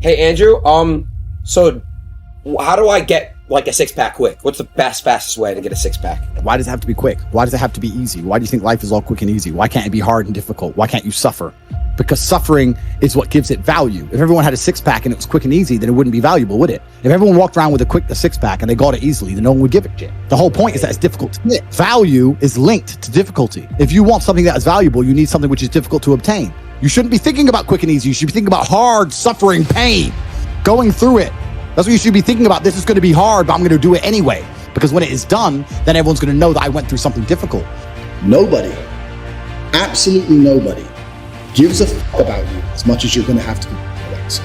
Hey, Andrew, so how do I get like a six-pack quick? What's the fastest way to get a six-pack? Why does it have to be quick? Why does it have to be easy? Why do you think life is all quick and easy? Why can't it be hard and difficult? Why can't you suffer? Because suffering is what gives it value. If everyone had a six-pack and it was quick and easy, then it wouldn't be valuable, would it? If everyone walked around with a six-pack and they got it easily, then no one would give a shit. The whole point is that it's difficult to get. Value is linked to difficulty. If you want something that is valuable, you need something which is difficult to obtain. You shouldn't be thinking about quick and easy. You should be thinking about hard, suffering, pain, going through it. That's what you should be thinking about. This is going to be hard, but I'm going to do it anyway. Because when it is done, then everyone's going to know that I went through something difficult. Nobody, absolutely nobody, gives a fuck about you as much as you're going to have to complex.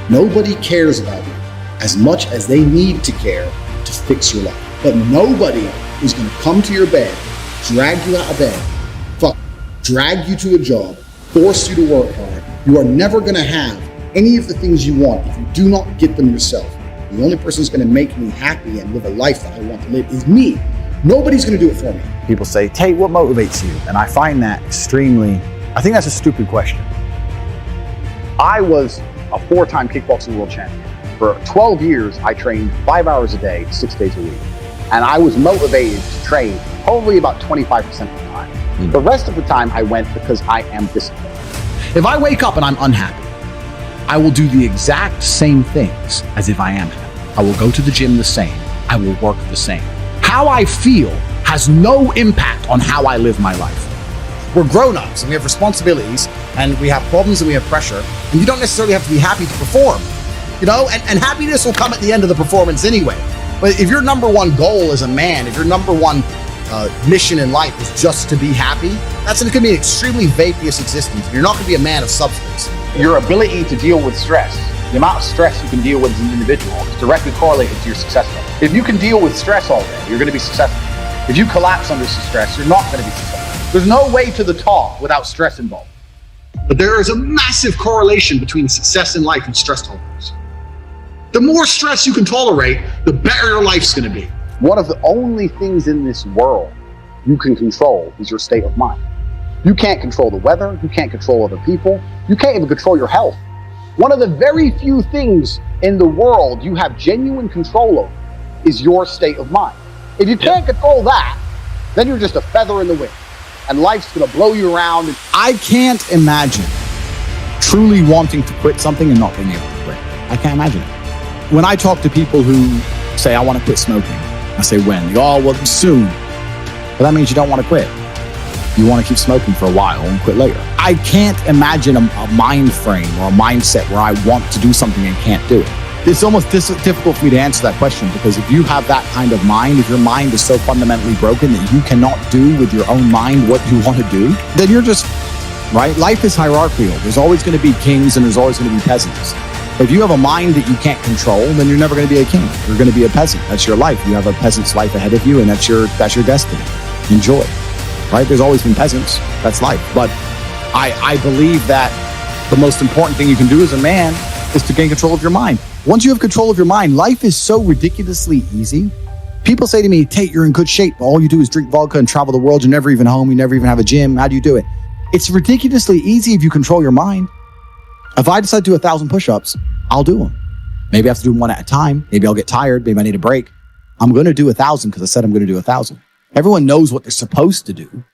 Nobody cares about you as much as they need to care to fix your life. But nobody is going to come to your bed, drag you out of bed, drag you to a job, force you to work hard. You are never going to have any of the things you want if you do not get them yourself. The only person who's going to make me happy and live a life that I want to live is me. Nobody's going to do it for me. People say, Tate, what motivates you? And I find that I think that's a stupid question. I was a 4-time kickboxing world champion. For 12 years, I trained 5 hours a day, 6 days a week. And I was motivated to train probably about 25% of the time. The rest of the time I went because I am disciplined. If I wake up and I'm unhappy, I will do the exact same things as if I am happy. I will go to the gym the same. I will work the same. How I feel has no impact on how I live my life. We're grown-ups and we have responsibilities and we have problems and we have pressure, and you don't necessarily have to be happy to perform, and happiness will come at the end of the performance anyway. But if your number one goal as a man, if your number one mission in life is just to be happy, that's going to be an extremely vaporous existence. You're not going to be a man of substance. Your ability to deal with stress, the amount of stress you can deal with as an individual, is directly correlated to your success level. If you can deal with stress all day, you're going to be successful. If you collapse under some stress, you're not going to be successful. There's no way to the top without stress involved. But there is a massive correlation between success in life and stress tolerance. The more stress you can tolerate, the better your life's going to be. One of the only things in this world you can control is your state of mind. You can't control the weather, you can't control other people, you can't even control your health. One of the very few things in the world you have genuine control over is your state of mind. If you can't control that, then you're just a feather in the wind, and life's gonna blow you around. I can't imagine truly wanting to quit something and not being able to quit. I can't imagine it. When I talk to people who say, I want to quit smoking, I say, when? They go, oh, well, soon. But that means you don't want to quit. You want to keep smoking for a while and quit later. I can't imagine a mind frame or a mindset where I want to do something and can't do it. It's almost difficult for me to answer that question, because if you have that kind of mind, if your mind is so fundamentally broken that you cannot do with your own mind what you want to do, then you're just, right? Life is hierarchical. There's always going to be kings and there's always going to be peasants. If you have a mind that you can't control, then you're never going to be a king. You're going to be a peasant. That's your life. You have a peasant's life ahead of you, and that's your destiny. Enjoy. Right? There's always been peasants. That's life. But I believe that the most important thing you can do as a man is to gain control of your mind. Once you have control of your mind, life is so ridiculously easy. People say to me, Tate, you're in good shape. All you do is drink vodka and travel the world. You're never even home. You never even have a gym. How do you do it? It's ridiculously easy if you control your mind. If I decide to do 1,000 push-ups, I'll do them. Maybe I have to do them one at a time. Maybe I'll get tired. Maybe I need a break. I'm going to do 1,000 because I said I'm going to do 1,000. Everyone knows what they're supposed to do.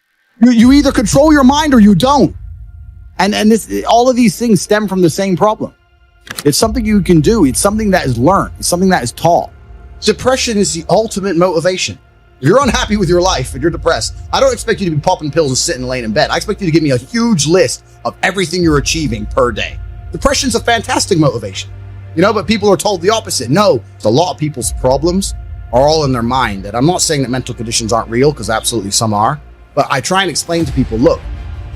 You either control your mind or you don't. And all of these things stem from the same problem. It's something you can do. It's something that is learned. It's something that is taught. Depression is the ultimate motivation. If you're unhappy with your life and you're depressed, I don't expect you to be popping pills and sitting and laying in bed. I expect you to give me a huge list of everything you're achieving per day. Depression's a fantastic motivation, but people are told the opposite. No, a lot of people's problems are all in their mind. And I'm not saying that mental conditions aren't real, because absolutely some are. But I try and explain to people, look,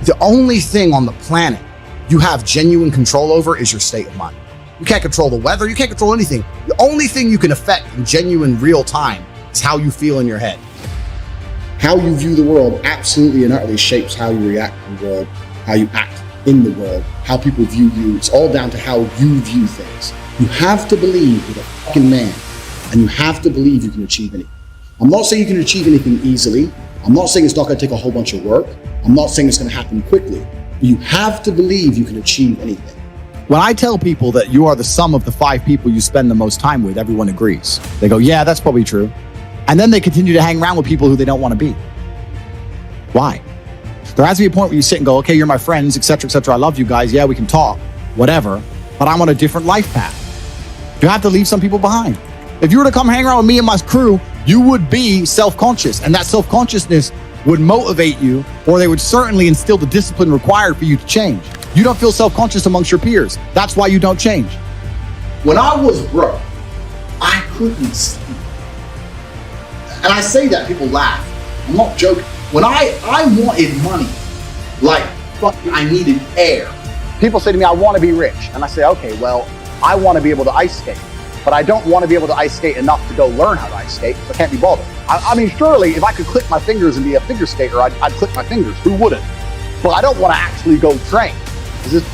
the only thing on the planet you have genuine control over is your state of mind. You can't control the weather. You can't control anything. The only thing you can affect in genuine real time is how you feel in your head. How you view the world absolutely and utterly shapes how you react to the world, how you act in the world, how people view you. It's all down to how you view things. You have to believe you're a fucking man, and you have to believe you can achieve anything. I'm not saying you can achieve anything easily. I'm not saying it's not going to take a whole bunch of work. I'm not saying it's going to happen quickly. But you have to believe you can achieve anything. When I tell people that you are the sum of the 5 people you spend the most time with, everyone agrees. They go, yeah, that's probably true. And then they continue to hang around with people who they don't want to be. Why? There has to be a point where you sit and go, okay, you're my friends, etc., etc. I love you guys. Yeah, we can talk, whatever. But I'm on a different life path. You have to leave some people behind. If you were to come hang around with me and my crew, you would be self-conscious. And that self-consciousness would motivate you, or they would certainly instill the discipline required for you to change. You don't feel self-conscious amongst your peers. That's why you don't change. When I was broke, I couldn't sleep. And I say that, people laugh. I'm not joking. When I wanted money, like fucking I needed air. People say to me, I want to be rich. And I say, okay, well, I want to be able to ice skate. But I don't want to be able to ice skate enough to go learn how to ice skate, so I can't be bothered. I mean, surely if I could click my fingers and be a figure skater, I'd click my fingers. Who wouldn't? But I don't want to actually go train because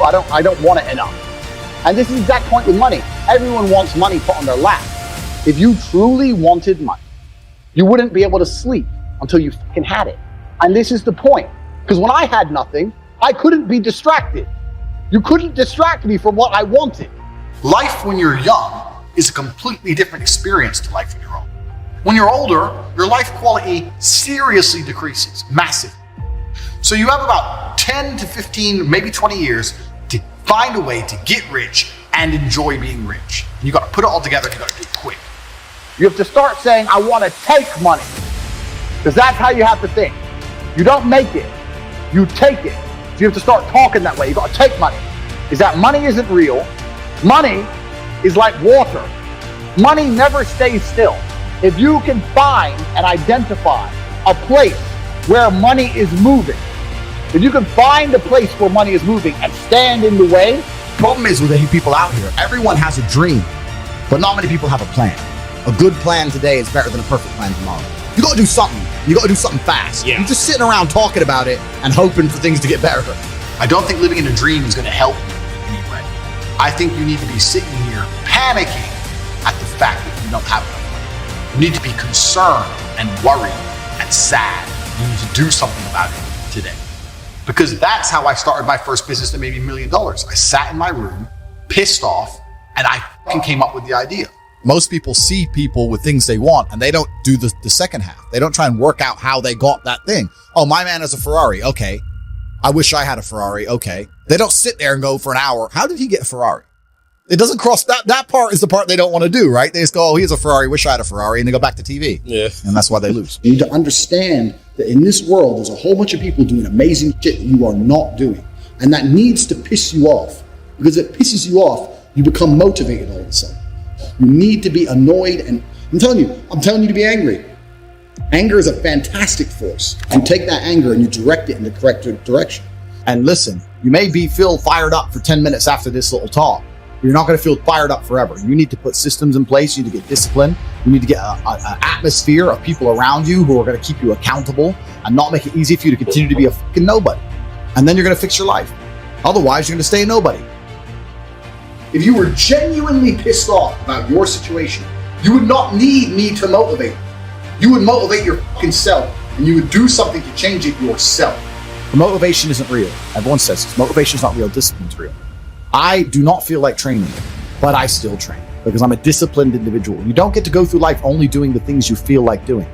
I don't want it enough. And this is the exact point with money. Everyone wants money put on their lap. If you truly wanted money, you wouldn't be able to sleep until you fucking had it. And this is the point. Because when I had nothing, I couldn't be distracted. You couldn't distract me from what I wanted. Life when you're young is a completely different experience to life when you're old. When you're older, your life quality seriously decreases, massively. So you have about 10 to 15, maybe 20 years to find a way to get rich and enjoy being rich. And you got to put it all together and you got to do it quick. You have to start saying, I want to take money. Because that's how you have to think. You don't make it, you take it. So you have to start talking that way. You got to take money. Is that money isn't real. Money is like water. Money never stays still. If you can find and identify a place where money is moving, if you can find a place where money is moving and stand in the way. Problem is with the people out here, everyone has a dream, but not many people have a plan. A good plan today is better than a perfect plan tomorrow. You got to do something. You got to do something fast. Yeah. You're just sitting around talking about it and hoping for things to get better. I don't think living in a dream is going to help you in any way. I think you need to be sitting here panicking at the fact that you don't have enough money. You need to be concerned and worried and sad. You need to do something about it today. Because that's how I started my first business that made me $1 million. I sat in my room, pissed off, and I fucking came up with the idea. Most people see people with things they want and they don't do the second half. They don't try and work out how they got that thing. Oh, my man has a Ferrari. Okay. I wish I had a Ferrari. Okay. They don't sit there and go for an hour. How did he get a Ferrari? It doesn't cross that part is the part they don't want to do, right? They just go, oh, he has a Ferrari. Wish I had a Ferrari. And they go back to TV. Yeah. And that's why they lose. You need to understand that in this world, there's a whole bunch of people doing amazing shit that you are not doing. And that needs to piss you off. Because if it pisses you off, you become motivated all of a sudden. You need to be annoyed, and I'm telling you to be angry. Anger is a fantastic force. You take that anger and you direct it in the correct direction. And listen, you may feel fired up for 10 minutes after this little talk. But you're not going to feel fired up forever. You need to put systems in place. You need to get discipline. You need to get an atmosphere of people around you who are going to keep you accountable and not make it easy for you to continue to be a fucking nobody. And then you're going to fix your life. Otherwise, you're going to stay a nobody. If you were genuinely pissed off about your situation, you would not need me to motivate you. You would motivate your fucking self, and you would do something to change it yourself. Motivation isn't real. Everyone says this. Motivation is not real. Discipline's real. I do not feel like training, but I still train because I'm a disciplined individual. You don't get to go through life only doing the things you feel like doing.